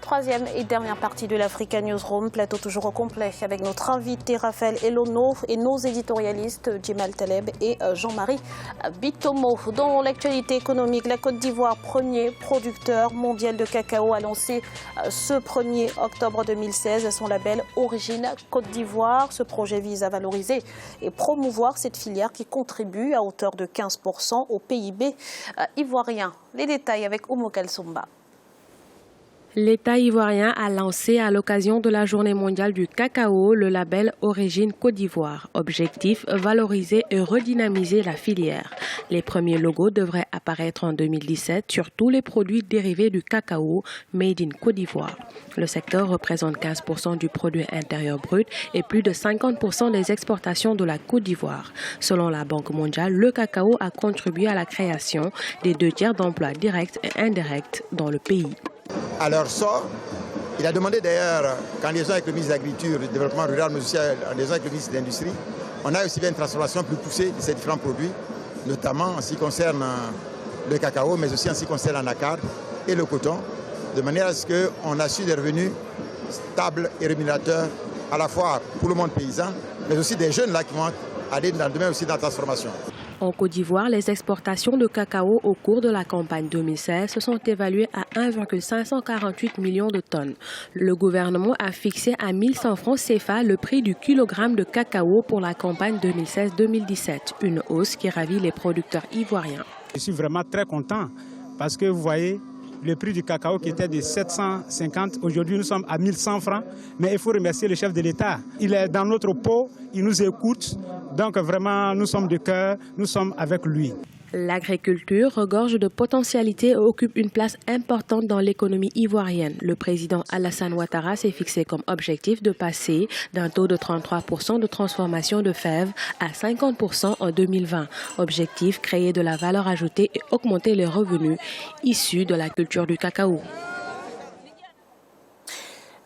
Troisième et dernière partie de l'Africa Newsroom, plateau toujours au complet avec notre invité Raphaël Elono et nos éditorialistes Djemal Taleb et Jean-Marie Bitomo. Dans l'actualité économique, la Côte d'Ivoire, premier producteur mondial de cacao, a lancé ce 1er octobre 2016 son label Origine Côte d'Ivoire. Ce projet vise à valoriser et promouvoir cette filière qui contribue à hauteur de 15% au PIB ivoirien. Les détails avec Oumou Kalsoumba. L'État ivoirien a lancé à l'occasion de la Journée mondiale du cacao le label Origine Côte d'Ivoire. Objectif, valoriser et redynamiser la filière. Les premiers logos devraient apparaître en 2017 sur tous les produits dérivés du cacao made in Côte d'Ivoire. Le secteur représente 15% du produit intérieur brut et plus de 50% des exportations de la Côte d'Ivoire. Selon la Banque mondiale, le cacao a contribué à la création des 2/3 d'emplois directs et indirects dans le pays. À leur sort, il a demandé d'ailleurs, qu'en liaison avec le ministre de l'Agriculture, du Développement rural, mais aussi en liaison avec le ministre de l'Industrie, on a aussi bien une transformation plus poussée de ces différents produits, notamment en ce qui concerne le cacao, mais aussi en ce qui concerne l'anacarde et le coton, de manière à ce qu'on assure des revenus stables et rémunérateurs à la fois pour le monde paysan, mais aussi des jeunes là qui vont aller dans le domaine aussi de la transformation. En Côte d'Ivoire, les exportations de cacao au cours de la campagne 2016 se sont évaluées à 1,548 millions de tonnes. Le gouvernement a fixé à 1100 francs CFA le prix du kilogramme de cacao pour la campagne 2016-2017, une hausse qui ravit les producteurs ivoiriens. Je suis vraiment très content parce que vous voyez, le prix du cacao qui était de 750, aujourd'hui nous sommes à 1100 francs, mais il faut remercier le chef de l'État. Il est dans notre peau, il nous écoute, donc vraiment nous sommes de cœur, nous sommes avec lui. L'agriculture regorge de potentialités et occupe une place importante dans l'économie ivoirienne. Le président Alassane Ouattara s'est fixé comme objectif de passer d'un taux de 33% de transformation de fèves à 50% en 2020. Objectif, créer de la valeur ajoutée et augmenter les revenus issus de la culture du cacao.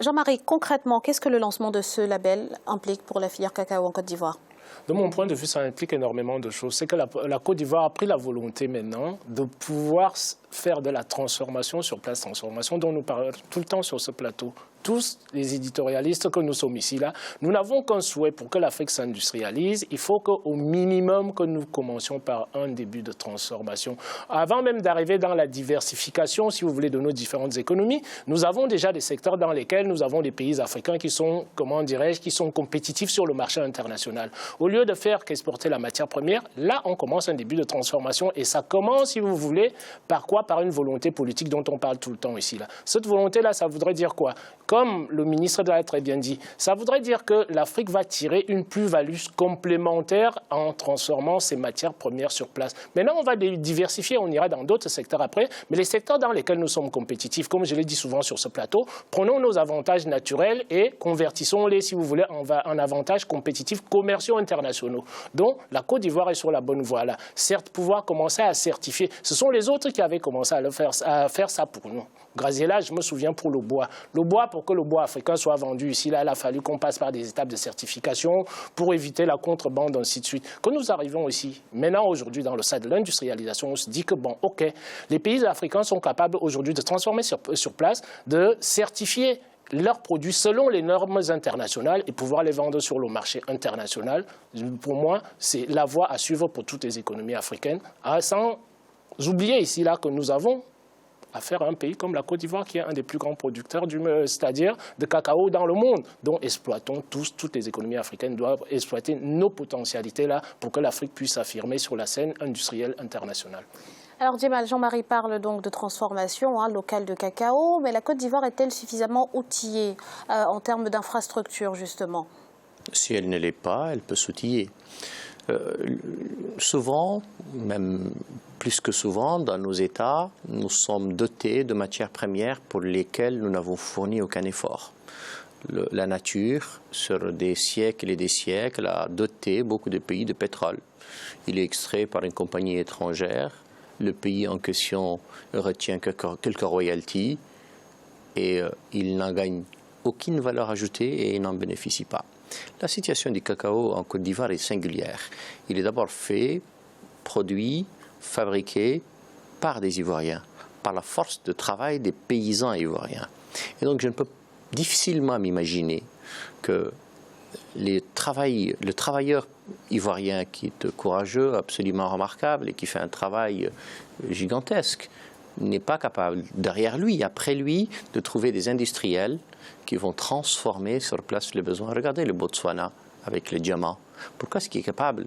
Jean-Marie, concrètement, qu'est-ce que le lancement de ce label implique pour la filière cacao en Côte d'Ivoire ? De mon point de vue, ça implique énormément de choses. C'est que la Côte d'Ivoire a pris la volonté maintenant de pouvoir faire de la transformation sur place, transformation dont nous parlons tout le temps sur ce plateau. Tous les éditorialistes que nous sommes ici, là, nous n'avons qu'un souhait pour que l'Afrique s'industrialise. Il faut qu'au minimum que nous commencions par un début de transformation. Avant même d'arriver dans la diversification, si vous voulez, de nos différentes économies, nous avons déjà des secteurs dans lesquels nous avons des pays africains qui sont, comment dirais-je, qui sont compétitifs sur le marché international. Au lieu de faire qu'exporter la matière première, là, on commence un début de transformation et ça commence, si vous voulez, par quoi? Par une volonté politique dont on parle tout le temps ici. Là. Cette volonté-là, ça voudrait dire quoi? Comme le ministre l'a très bien dit, ça voudrait dire que l'Afrique va tirer une plus-value complémentaire en transformant ses matières premières sur place. Maintenant, on va diversifier, on ira dans d'autres secteurs après, mais les secteurs dans lesquels nous sommes compétitifs, comme je l'ai dit souvent sur ce plateau, prenons nos avantages naturels et convertissons-les, si vous voulez, en avantages compétitifs commerciaux internationaux. Donc, la Côte d'Ivoire est sur la bonne voie là. Certes, pouvoir commencer à certifier, ce sont les autres qui avaient commencé à faire ça pour nous. Graziella, je me souviens pour le bois. Le bois, pour que le bois africain soit vendu ici, là, il a fallu qu'on passe par des étapes de certification pour éviter la contrebande, ainsi de suite. Quand nous arrivons ici, maintenant, aujourd'hui, dans le stade de l'industrialisation, on se dit que, bon, OK, les pays africains sont capables aujourd'hui de transformer sur place, de certifier leurs produits selon les normes internationales et pouvoir les vendre sur le marché international. Pour moi, c'est la voie à suivre pour toutes les économies africaines, sans oublier ici, là, que nous avons affaire à un pays comme la Côte d'Ivoire qui est un des plus grands producteurs, c'est-à-dire de cacao dans le monde. Donc exploitons toutes les économies africaines doivent exploiter nos potentialités là pour que l'Afrique puisse s'affirmer sur la scène industrielle internationale. Alors Djemal, Jean-Marie parle donc de transformation locale de cacao, mais la Côte d'Ivoire est-elle suffisamment outillée en termes d'infrastructures justement? Si elle ne l'est pas, elle peut s'outiller. Souvent, même plus que souvent, dans nos États, nous sommes dotés de matières premières pour lesquelles nous n'avons fourni aucun effort. La nature, sur des siècles et des siècles, a doté beaucoup de pays de pétrole. Il est extrait par une compagnie étrangère. Le pays en question retient quelques royalties et il n'en gagne aucune valeur ajoutée et n'en bénéficie pas. La situation du cacao en Côte d'Ivoire est singulière. Il est d'abord fait, produit, fabriqué par des Ivoiriens, par la force de travail des paysans ivoiriens. Et donc je ne peux difficilement m'imaginer que le travailleur ivoirien qui est courageux, absolument remarquable et qui fait un travail gigantesque, n'est pas capable, derrière lui, après lui, de trouver des industriels qui vont transformer sur place les besoins. Regardez le Botswana avec les diamants. Pourquoi est-ce qu'il est capable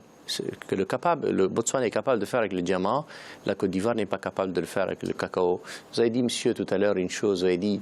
le Botswana est capable de faire avec le diamant, la Côte d'Ivoire n'est pas capable de le faire avec le cacao? Vous avez dit, monsieur, tout à l'heure, une chose, vous avez dit,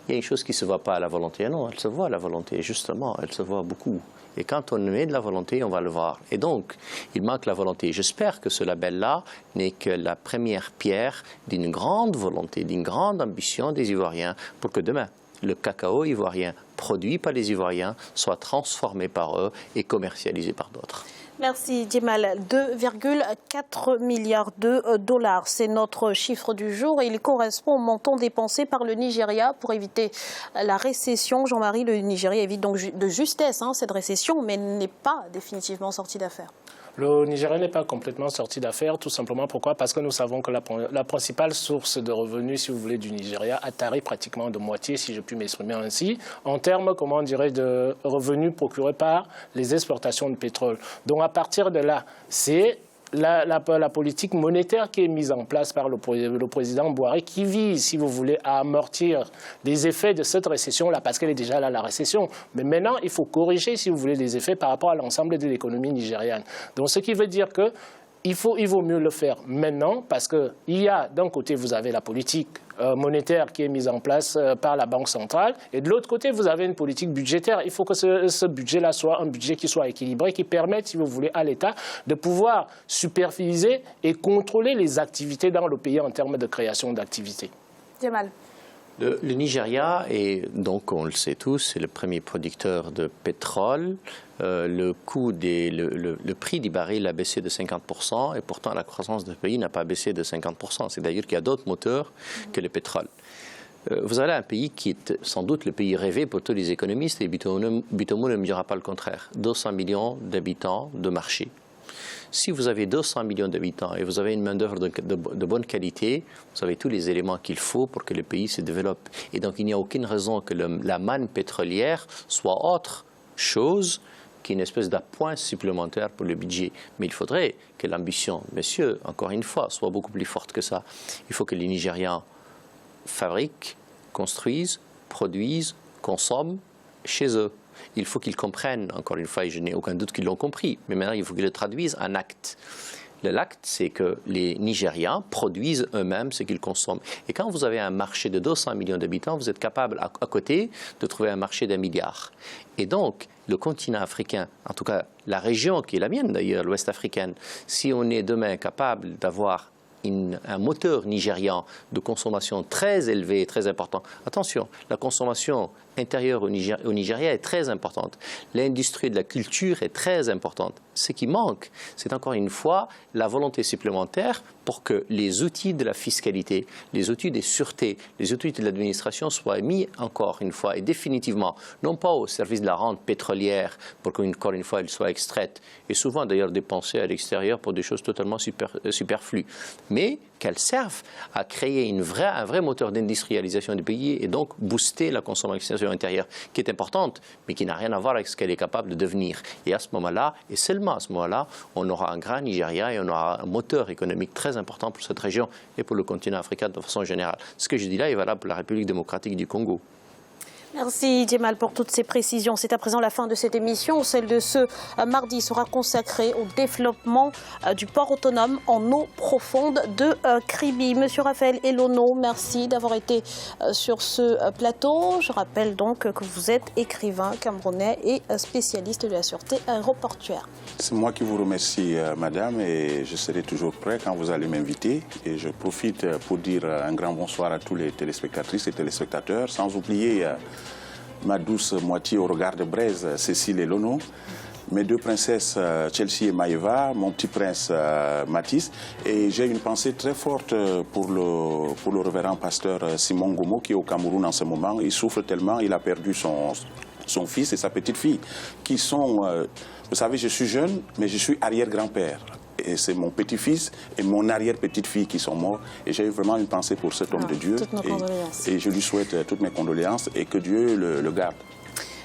il y a une chose qui ne se voit pas à la volonté. Non, elle se voit à la volonté, justement, elle se voit beaucoup. Et quand on met de la volonté, on va le voir. Et donc, il manque la volonté. J'espère que ce label-là n'est que la première pierre d'une grande volonté, d'une grande ambition des Ivoiriens pour que demain, le cacao ivoirien produit par les Ivoiriens soit transformé par eux et commercialisé par d'autres. Merci Djemal. 2,4 milliards de dollars, c'est notre chiffre du jour et il correspond au montant dépensé par le Nigeria pour éviter la récession. Jean-Marie, le Nigeria évite donc de justesse cette récession, mais n'est pas définitivement sorti d'affaire. Le Nigeria n'est pas complètement sorti d'affaire, tout simplement. Pourquoi? Parce que nous savons que la principale source de revenus, si vous voulez, du Nigeria a taré pratiquement de moitié, si je puis m'exprimer ainsi, en termes, comment dirais-je, de revenus procurés par les exportations de pétrole. Donc à partir de là, c'est la politique monétaire qui est mise en place par le président Bouhari qui vise, si vous voulez, à amortir les effets de cette récession-là, parce qu'elle est déjà là, la récession. Mais maintenant, il faut corriger, si vous voulez, les effets par rapport à l'ensemble de l'économie nigériane. Donc, ce qui veut dire que il vaut mieux le faire maintenant parce qu'il y a, d'un côté, vous avez la politique monétaire qui est mise en place par la Banque centrale et de l'autre côté, vous avez une politique budgétaire. Il faut que ce budget-là soit un budget qui soit équilibré, qui permette, si vous voulez, à l'État de pouvoir superviser et contrôler les activités dans le pays en termes de création d'activités. Djemal. Le Nigeria est, donc on le sait tous, c'est le premier producteur de pétrole. Le prix du baril a baissé de 50% et pourtant la croissance du pays n'a pas baissé de 50%. C'est-à-dire qu'il y a d'autres moteurs que le pétrole. Vous avez un pays qui est sans doute le pays rêvé pour tous les économistes et Bitomo ne me dira pas le contraire. 200 millions d'habitants de marché. Si vous avez 200 millions d'habitants et vous avez une main-d'œuvre de bonne qualité, vous avez tous les éléments qu'il faut pour que le pays se développe. Et donc, il n'y a aucune raison que la manne pétrolière soit autre chose qu'une espèce d'appoint supplémentaire pour le budget. Mais il faudrait que l'ambition, messieurs, encore une fois, soit beaucoup plus forte que ça. Il faut que les Nigérians fabriquent, construisent, produisent, consomment chez eux. Il faut qu'ils comprennent, encore une fois, et je n'ai aucun doute qu'ils l'ont compris, mais maintenant il faut qu'ils le traduisent en acte. L'acte, c'est que les Nigérians produisent eux-mêmes ce qu'ils consomment. Et quand vous avez un marché de 200 millions d'habitants, vous êtes capable, à côté, de trouver un marché d'1 milliard. Et donc, le continent africain, en tout cas la région qui est la mienne d'ailleurs, l'Ouest africaine, si on est demain capable d'avoir un moteur nigérian de consommation très élevé et très important. Attention, la consommation intérieure au Nigeria est très importante. L'industrie de la culture est très importante. Ce qui manque, c'est encore une fois la volonté supplémentaire pour que les outils de la fiscalité, les outils des sûretés, les outils de l'administration soient mis encore une fois et définitivement, non pas au service de la rente pétrolière pour qu'encore une fois elle soit extraite et souvent d'ailleurs dépensée à l'extérieur pour des choses totalement superflues, mais qu'elles servent à créer un vrai moteur d'industrialisation du pays et donc booster la consommation intérieure qui est importante, mais qui n'a rien à voir avec ce qu'elle est capable de devenir. Et à ce moment-là, et seulement à ce moment-là, on aura un grand Nigeria et on aura un moteur économique très important pour cette région et pour le continent africain de façon générale. Ce que je dis là est valable pour la République démocratique du Congo. Merci Djemal pour toutes ces précisions. C'est à présent la fin de cette émission. Celle de ce mardi sera consacrée au développement du port autonome en eau profonde de Kribi. Monsieur Raphaël Elono, merci d'avoir été sur ce plateau. Je rappelle donc que vous êtes écrivain camerounais et spécialiste de la sûreté aéroportuaire. C'est moi qui vous remercie, madame, et je serai toujours prêt quand vous allez m'inviter. Et je profite pour dire un grand bonsoir à tous les téléspectatrices et téléspectateurs, sans oublier ma douce moitié au regard de braise, Cécile Elono, mes deux princesses, Chelsea et Maëva, mon petit prince, Mathis. Et j'ai une pensée très forte pour le révérend pasteur Simon Gomo, qui est au Cameroun en ce moment. Il souffre tellement, il a perdu son fils et sa petite-fille, qui sont... vous savez, je suis jeune, mais je suis arrière-grand-père. Et c'est mon petit-fils et mon arrière-petite-fille qui sont morts. Et j'ai eu vraiment une pensée pour cet homme de Dieu. Toutes nos condoléances. Et je lui souhaite toutes mes condoléances et que Dieu le garde.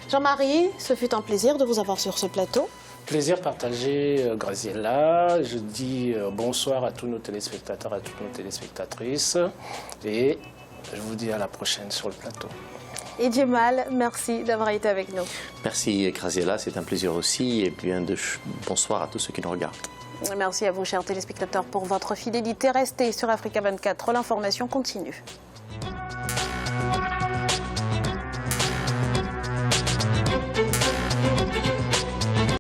Jean-Marie, ce fut un plaisir de vous avoir sur ce plateau. Plaisir partagé, Graziella. Je dis bonsoir à tous nos téléspectateurs, à toutes nos téléspectatrices. Et je vous dis à la prochaine sur le plateau. Et Djemal, merci d'avoir été avec nous. Merci Graziella, c'est un plaisir aussi. Et bien bonsoir à tous ceux qui nous regardent. Merci à vous, chers téléspectateurs, pour votre fidélité. Restez sur Africa 24, l'information continue.